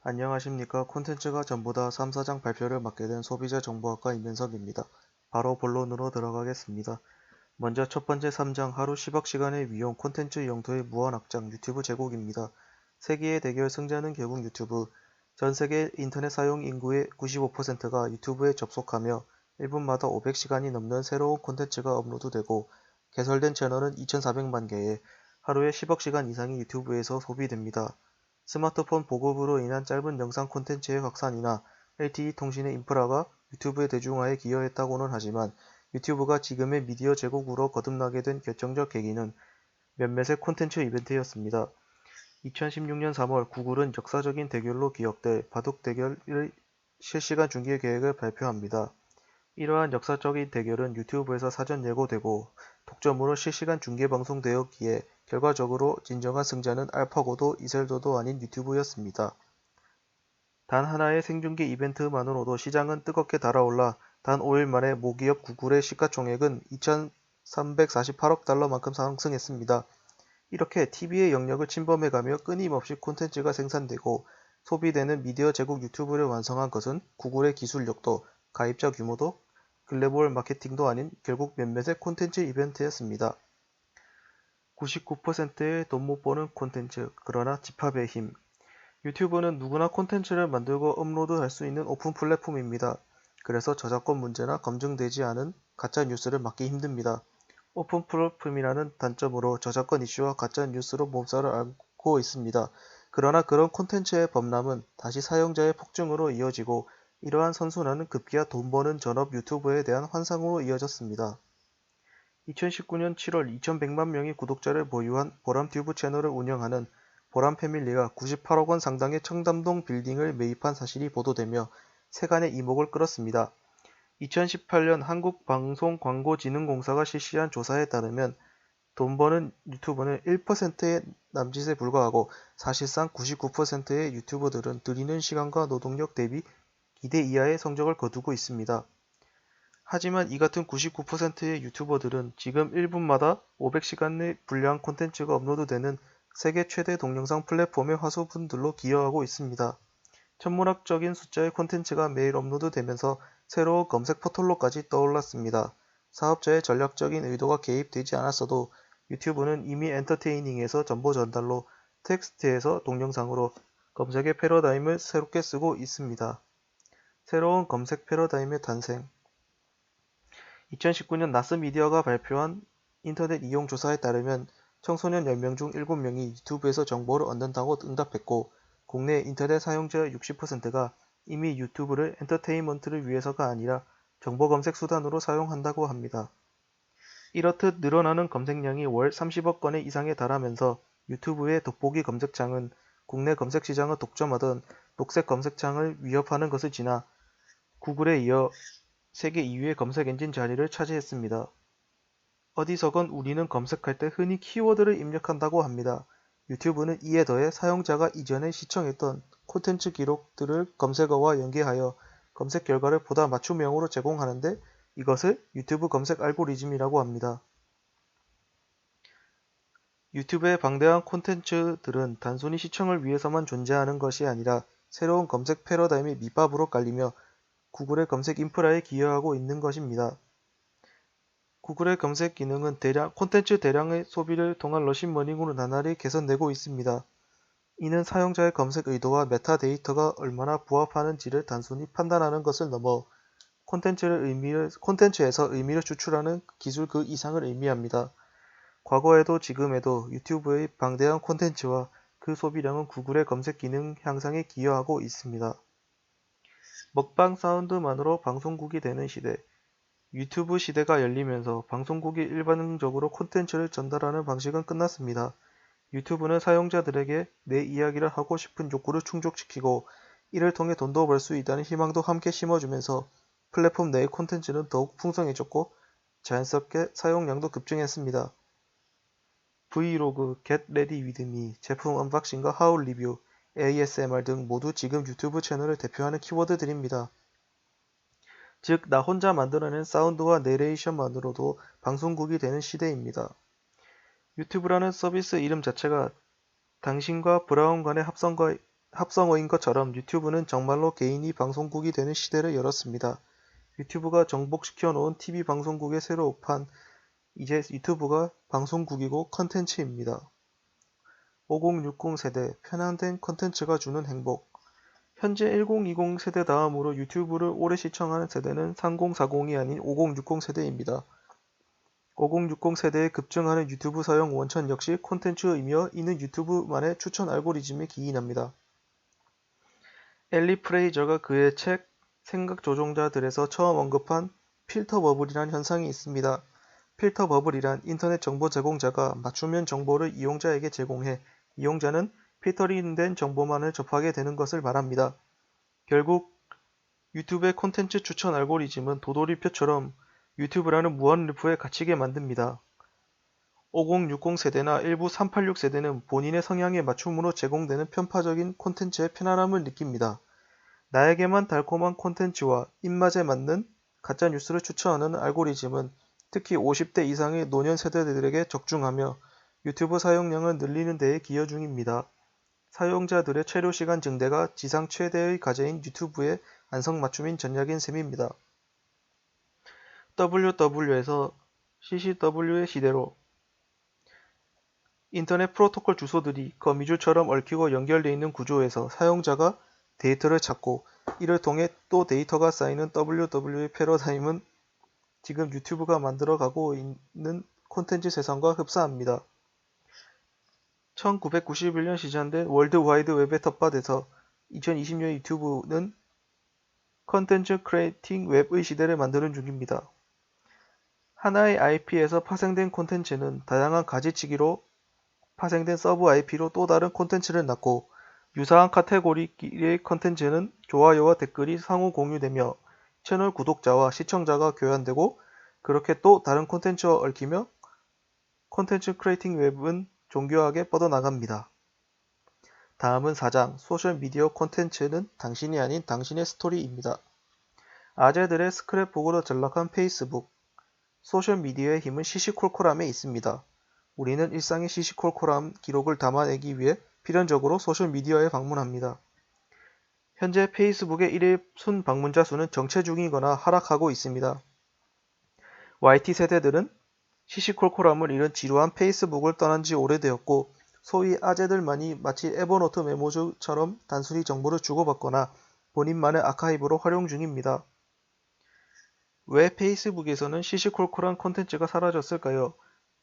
안녕하십니까. 콘텐츠가 전부다 3, 4장 발표를 맡게 된 소비자정보학과 임현석입니다. 바로 본론으로 들어가겠습니다. 먼저 첫 번째 3장 하루 10억 시간의 위용 콘텐츠 영토의 무한 확장 유튜브 제국입니다. 세계의 대결 승자는 결국 유튜브. 전 세계 인터넷 사용 인구의 95%가 유튜브에 접속하며 1분마다 500시간이 넘는 새로운 콘텐츠가 업로드되고 개설된 채널은 2,400만 개에 하루에 10억 시간 이상이 유튜브에서 소비됩니다. 스마트폰 보급으로 인한 짧은 영상 콘텐츠의 확산이나 LTE 통신의 인프라가 유튜브의 대중화에 기여했다고는 하지만 유튜브가 지금의 미디어 제국으로 거듭나게 된 결정적 계기는 몇몇의 콘텐츠 이벤트였습니다. 2016년 3월 구글은 역사적인 대결로 기억될 바둑 대결의 실시간 중계 계획을 발표합니다. 이러한 역사적인 대결은 유튜브에서 사전 예고되고 독점으로 실시간 중계 방송되었기에 결과적으로 진정한 승자는 알파고도 이셀도도 아닌 유튜브였습니다. 단 하나의 생중계 이벤트만으로도 시장은 뜨겁게 달아올라 단 5일 만에 모기업 구글의 시가총액은 2,348억 달러만큼 상승했습니다. 이렇게 TV의 영역을 침범해가며 끊임없이 콘텐츠가 생산되고 소비되는 미디어 제국 유튜브를 완성한 것은 구글의 기술력도 가입자 규모도 글로벌 마케팅도 아닌 결국 몇몇의 콘텐츠 이벤트였습니다. 99%의 돈 못 버는 콘텐츠, 그러나 집합의 힘. 유튜브는 누구나 콘텐츠를 만들고 업로드할 수 있는 오픈 플랫폼입니다. 그래서 저작권 문제나 검증되지 않은 가짜 뉴스를 막기 힘듭니다. 오픈 플랫폼이라는 단점으로 저작권 이슈와 가짜 뉴스로 몸살을 앓고 있습니다. 그러나 그런 콘텐츠의 범람은 다시 사용자의 폭증으로 이어지고 이러한 선순환은 급기야 돈 버는 전업 유튜브에 대한 환상으로 이어졌습니다. 2019년 7월 2,100만 명의 구독자를 보유한 보람튜브 채널을 운영하는 보람패밀리가 98억 원 상당의 청담동 빌딩을 매입한 사실이 보도되며 세간의 이목을 끌었습니다. 2018년 한국방송광고진흥공사가 실시한 조사에 따르면 돈 버는 유튜버는 1%의 남짓에 불과하고 사실상 99%의 유튜버들은 들이는 시간과 노동력 대비 기대 이하의 성적을 거두고 있습니다. 하지만 이 같은 99%의 유튜버들은 지금 1분마다 500시간 내 분량 콘텐츠가 업로드되는 세계 최대 동영상 플랫폼의 화수분들로 기여하고 있습니다. 천문학적인 숫자의 콘텐츠가 매일 업로드되면서 새로운 검색 포털로까지 떠올랐습니다. 사업자의 전략적인 의도가 개입되지 않았어도 유튜브는 이미 엔터테이닝에서 정보 전달로 텍스트에서 동영상으로 검색의 패러다임을 새롭게 쓰고 있습니다. 새로운 검색 패러다임의 탄생. 2019년 나스미디어가 발표한 인터넷 이용 조사에 따르면 청소년 10명 중 7명이 유튜브에서 정보를 얻는다고 응답했고 국내 인터넷 사용자의 60%가 이미 유튜브를 엔터테인먼트를 위해서가 아니라 정보 검색 수단으로 사용한다고 합니다. 이렇듯 늘어나는 검색량이 월 30억 건의 이상에 달하면서 유튜브의 돋보기 검색창은 국내 검색 시장을 독점하던 녹색 검색창을 위협하는 것을 지나 구글에 이어 세계 2위의 검색 엔진 자리를 차지했습니다. 어디서건 우리는 검색할 때 흔히 키워드를 입력한다고 합니다. 유튜브는 이에 더해 사용자가 이전에 시청했던 콘텐츠 기록들을 검색어와 연계하여 검색 결과를 보다 맞춤형으로 제공하는데 이것을 유튜브 검색 알고리즘이라고 합니다. 유튜브의 방대한 콘텐츠들은 단순히 시청을 위해서만 존재하는 것이 아니라 새로운 검색 패러다임의 밑밥으로 깔리며 구글의 검색 인프라에 기여하고 있는 것입니다. 구글의 검색 기능은 콘텐츠 대량의 소비를 통한 머신러닝으로 나날이 개선되고 있습니다. 이는 사용자의 검색 의도와 메타데이터가 얼마나 부합하는지를 단순히 판단하는 것을 넘어 콘텐츠에서 의미를 추출하는 기술 그 이상을 의미합니다. 과거에도 지금에도 유튜브의 방대한 콘텐츠와 그 소비량은 구글의 검색 기능 향상에 기여하고 있습니다. 먹방 사운드만으로 방송국이 되는 시대. 유튜브 시대가 열리면서 방송국이 일반적으로 콘텐츠를 전달하는 방식은 끝났습니다. 유튜브는 사용자들에게 내 이야기를 하고 싶은 욕구를 충족시키고 이를 통해 돈도 벌 수 있다는 희망도 함께 심어주면서 플랫폼 내의 콘텐츠는 더욱 풍성해졌고 자연스럽게 사용량도 급증했습니다. 브이로그, Get Ready With Me, 제품 언박싱과 하울 리뷰, ASMR 등 모두 지금 유튜브 채널을 대표하는 키워드들입니다. 즉, 나 혼자 만들어낸 사운드와 내레이션만으로도 방송국이 되는 시대입니다. 유튜브라는 서비스 이름 자체가 당신과 브라운 관의 합성과 합성어인 것처럼 유튜브는 정말로 개인이 방송국이 되는 시대를 열었습니다. 유튜브가 정복시켜 놓은 TV 방송국의 새로 판, 이제 유튜브가 방송국이고 컨텐츠입니다. 5060 세대, 편향된 컨텐츠가 주는 행복. 현재 1020 세대 다음으로 유튜브를 오래 시청하는 세대는 3040이 아닌 5060 세대입니다. 5060 세대에 급증하는 유튜브 사용 원천 역시 콘텐츠이며 이는 유튜브만의 추천 알고리즘에 기인합니다. 엘리 프레이저가 그의 책 생각 조종자들에서 처음 언급한 필터 버블이란 현상이 있습니다. 필터 버블이란 인터넷 정보 제공자가 맞춤형 정보를 이용자에게 제공해 이용자는 필터링된 정보만을 접하게 되는 것을 말합니다. 결국 유튜브의 콘텐츠 추천 알고리즘은 도돌이표처럼 유튜브라는 무한루프에 갇히게 만듭니다. 5060 세대나 일부 386 세대는 본인의 성향에 맞춤으로 제공되는 편파적인 콘텐츠의 편안함을 느낍니다. 나에게만 달콤한 콘텐츠와 입맛에 맞는 가짜 뉴스를 추천하는 알고리즘은 특히 50대 이상의 노년 세대들에게 적중하며 유튜브 사용량을 늘리는 데에 기여 중입니다. 사용자들의 체류 시간 증대가 지상 최대의 과제인 유튜브의 안성맞춤인 전략인 셈입니다. WW에서 CCW의 시대로 인터넷 프로토콜 주소들이 거미줄처럼 얽히고 연결되어 있는 구조에서 사용자가 데이터를 찾고 이를 통해 또 데이터가 쌓이는 WW의 패러다임은 지금 유튜브가 만들어가고 있는 콘텐츠 세상과 흡사합니다. 1991년 시작된 월드 와이드 웹의 텃밭에서 2020년 유튜브는 컨텐츠 크리에이팅 웹의 시대를 만드는 중입니다. 하나의 IP에서 파생된 콘텐츠는 다양한 가지치기로 파생된 서브 IP로 또 다른 콘텐츠를 낳고 유사한 카테고리의 콘텐츠는 좋아요와 댓글이 상호 공유되며 채널 구독자와 시청자가 교환되고 그렇게 또 다른 콘텐츠와 얽히며 콘텐츠 크리에이팅 웹은 정교하게 뻗어나갑니다. 다음은 4장 소셜미디어 콘텐츠는 당신이 아닌 당신의 스토리입니다. 아재들의 스크랩북으로 전락한 페이스북. 소셜미디어의 힘은 시시콜콜함에 있습니다. 우리는 일상의 시시콜콜함 기록을 담아내기 위해 필연적으로 소셜미디어에 방문합니다. 현재 페이스북의 일일 순 방문자 수는 정체 중이거나 하락하고 있습니다. YT 세대들은 시시콜콜함을 잃은 지루한 페이스북을 떠난 지 오래되었고 소위 아재들만이 마치 에버노트 메모처럼 단순히 정보를 주고받거나 본인만의 아카이브로 활용 중입니다. 왜 페이스북에서는 시시콜콜한 콘텐츠가 사라졌을까요?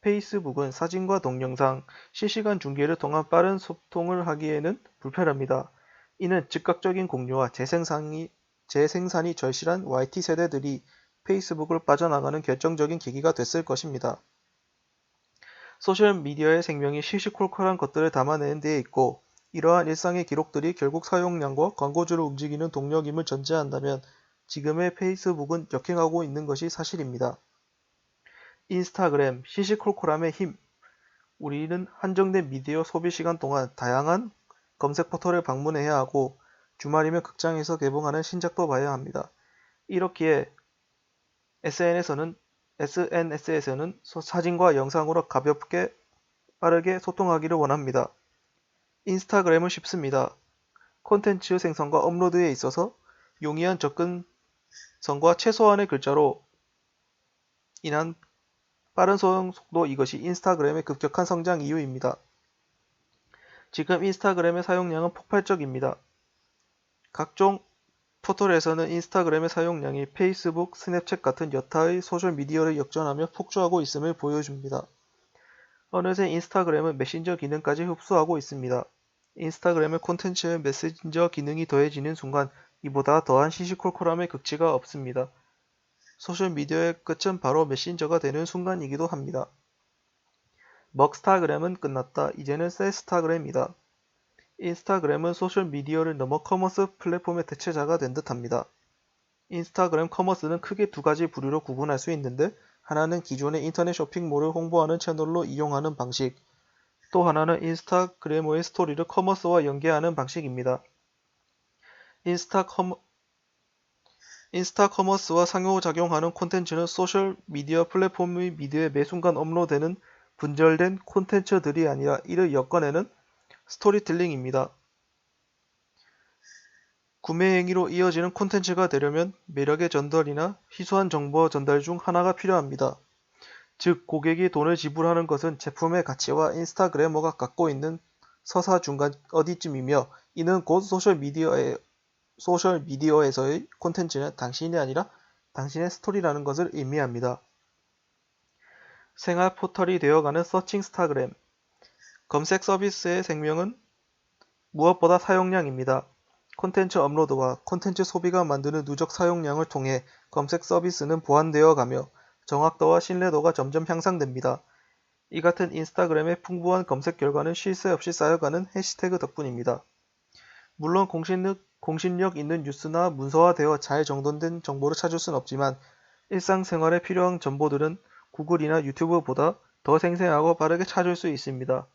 페이스북은 사진과 동영상, 실시간 중계를 통한 빠른 소통을 하기에는 불편합니다. 이는 즉각적인 공유와 재생산이 절실한 YT 세대들이 페이스북을 빠져나가는 결정적인 계기가 됐을 것입니다. 소셜미디어의 생명이 시시콜콜한 것들을 담아내는 데에 있고 이러한 일상의 기록들이 결국 사용량과 광고주를 움직이는 동력임을 전제한다면 지금의 페이스북은 역행하고 있는 것이 사실입니다. 인스타그램, 시시콜콜함의 힘. 우리는 한정된 미디어 소비 시간 동안 다양한 검색 포털을 방문해야 하고 주말이면 극장에서 개봉하는 신작도 봐야 합니다. 이렇기에 SNS에서는 사진과 영상으로 가볍게 빠르게 소통하기를 원합니다. 인스타그램은 쉽습니다. 콘텐츠 생성과 업로드에 있어서 용이한 접근성과 최소한의 글자로 인한 빠른 소통 속도 이것이 인스타그램의 급격한 성장 이유입니다. 지금 인스타그램의 사용량은 폭발적입니다. 각종 포털에서는 인스타그램의 사용량이 페이스북, 스냅챗 같은 여타의 소셜미디어를 역전하며 폭주하고 있음을 보여줍니다. 어느새 인스타그램은 메신저 기능까지 흡수하고 있습니다. 인스타그램의 콘텐츠에 메신저 기능이 더해지는 순간 이보다 더한 시시콜콜함의 극치가 없습니다. 소셜미디어의 끝은 바로 메신저가 되는 순간이기도 합니다. 먹스타그램은 끝났다. 이제는 셀스타그램이다. 인스타그램은 소셜미디어를 넘어 커머스 플랫폼의 대체자가 된 듯합니다. 인스타그램 커머스는 크게 두 가지 부류로 구분할 수 있는데 하나는 기존의 인터넷 쇼핑몰을 홍보하는 채널로 이용하는 방식, 또 하나는 인스타그램의 스토리를 커머스와 연계하는 방식입니다. 인스타 커머스와 상호작용하는 콘텐츠는 소셜미디어 플랫폼의 미디어에 매순간 업로드되는 분절된 콘텐츠들이 아니라 이를 엮어내는 스토리텔링입니다. 구매 행위로 이어지는 콘텐츠가 되려면 매력의 전달이나 희소한 정보 전달 중 하나가 필요합니다. 즉, 고객이 돈을 지불하는 것은 제품의 가치와 인스타그래머가 갖고 있는 서사 중간 어디쯤이며, 이는 곧 소셜미디어에서의 콘텐츠는 당신이 아니라 당신의 스토리라는 것을 의미합니다. 생활 포털이 되어가는 서칭스타그램. 검색 서비스의 생명은 무엇보다 사용량입니다. 콘텐츠 업로드와 콘텐츠 소비가 만드는 누적 사용량을 통해 검색 서비스는 보완되어 가며 정확도와 신뢰도가 점점 향상됩니다. 이 같은 인스타그램의 풍부한 검색 결과는 쉴 새 없이 쌓여가는 해시태그 덕분입니다. 물론 공신력 있는 뉴스나 문서화되어 잘 정돈된 정보를 찾을 순 없지만, 일상생활에 필요한 정보들은 구글이나 유튜브보다 더 생생하고 빠르게 찾을 수 있습니다.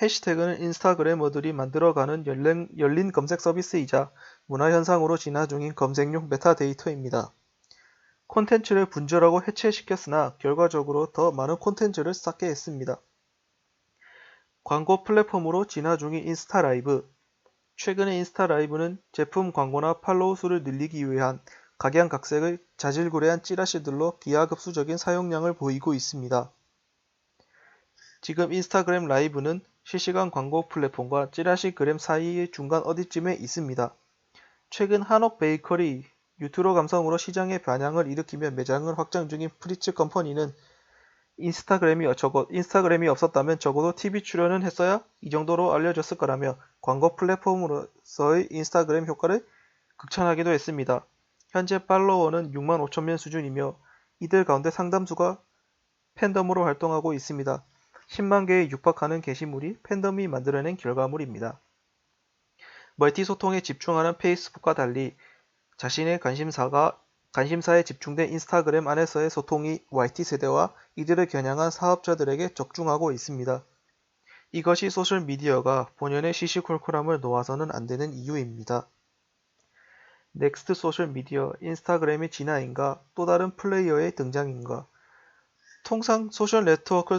해시태그는 인스타그래머들이 만들어가는 열린 검색 서비스이자 문화현상으로 진화 중인 검색용 메타데이터입니다. 콘텐츠를 분절하고 해체시켰으나 결과적으로 더 많은 콘텐츠를 쌓게 했습니다. 광고 플랫폼으로 진화 중인 인스타라이브. 최근의 인스타라이브는 제품 광고나 팔로우 수를 늘리기 위한 각양각색의 자질구레한 찌라시들로 기하급수적인 사용량을 보이고 있습니다. 지금 인스타그램 라이브는 실시간 광고 플랫폼과 찌라시 그램 사이의 중간 어디쯤에 있습니다. 최근 한옥 베이커리 뉴트로 감성으로 시장의 반향을 일으키며 매장을 확장 중인 프리츠 컴퍼니는 인스타그램이 없었다면 적어도 TV 출연은 했어야 이 정도로 알려졌을 거라며 광고 플랫폼으로서의 인스타그램 효과를 극찬하기도 했습니다. 현재 팔로워는 6만 5천 명 수준이며 이들 가운데 상당수가 팬덤으로 활동하고 있습니다. 10만 개에 육박하는 게시물이 팬덤이 만들어낸 결과물입니다. 멀티소통에 집중하는 페이스북과 달리 자신의 관심사에 집중된 인스타그램 안에서의 소통이 YT세대와 이들을 겨냥한 사업자들에게 적중하고 있습니다. 이것이 소셜미디어가 본연의 시시콜콜함을 놓아서는 안 되는 이유입니다. 넥스트 소셜미디어, 인스타그램의 진화인가, 또 다른 플레이어의 등장인가. 통상 소셜 네트워크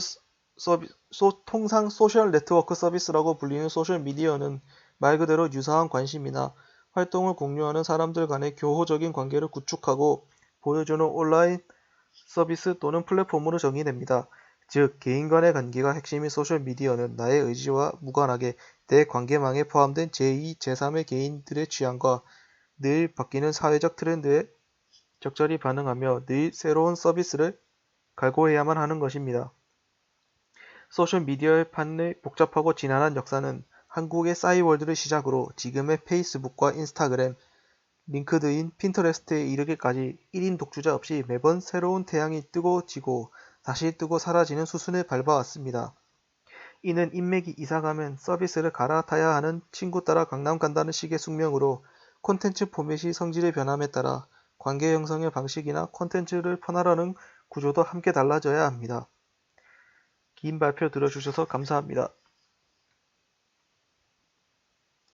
서비스라고 불리는 소셜미디어는 말 그대로 유사한 관심이나 활동을 공유하는 사람들 간의 교호적인 관계를 구축하고 보여주는 온라인 서비스 또는 플랫폼으로 정의됩니다. 즉, 개인 간의 관계가 핵심인 소셜미디어는 나의 의지와 무관하게 내 관계망에 포함된 제2, 제3의 개인들의 취향과 늘 바뀌는 사회적 트렌드에 적절히 반응하며 늘 새로운 서비스를 갈고해야만 하는 것입니다. 소셜미디어의 판의 복잡하고 지난한 역사는 한국의 싸이월드를 시작으로 지금의 페이스북과 인스타그램, 링크드인, 핀터레스트에 이르기까지 1인 독주자 없이 매번 새로운 태양이 뜨고 지고 다시 뜨고 사라지는 수순을 밟아왔습니다. 이는 인맥이 이사가면 서비스를 갈아타야 하는 친구 따라 강남 간다는 식의 숙명으로 콘텐츠 포맷이 성질의 변함에 따라 관계 형성의 방식이나 콘텐츠를 퍼나르는 구조도 함께 달라져야 합니다. 긴 발표 들어주셔서 감사합니다.